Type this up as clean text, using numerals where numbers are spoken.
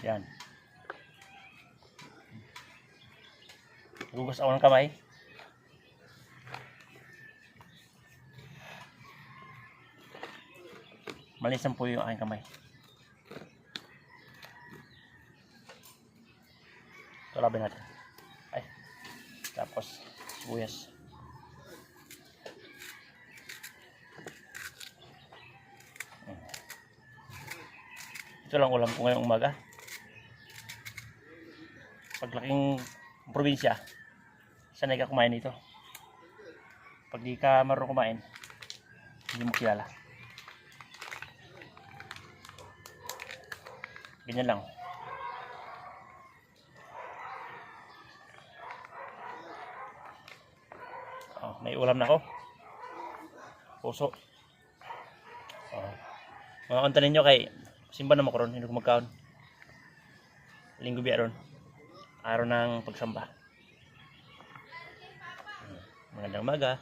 Yan. Hugas ako ng kamay. Malisan po yung aking kamay. Tulabin natin. Ay. Tapos sibuyas. Ito lang ulam ko ngayong umaga. Paglaking probinsya, sanay ka kumain nito. Pag di ka marunong kumain, hindi mo kilala. Ganyan lang. Oh, may ulam na ako. Puso. Oh. Mga kantanin nyo kay simba na makaroon, hindi ko magkaon. Linggo biya ron. Araw ng pagsamba. Magandang umaga.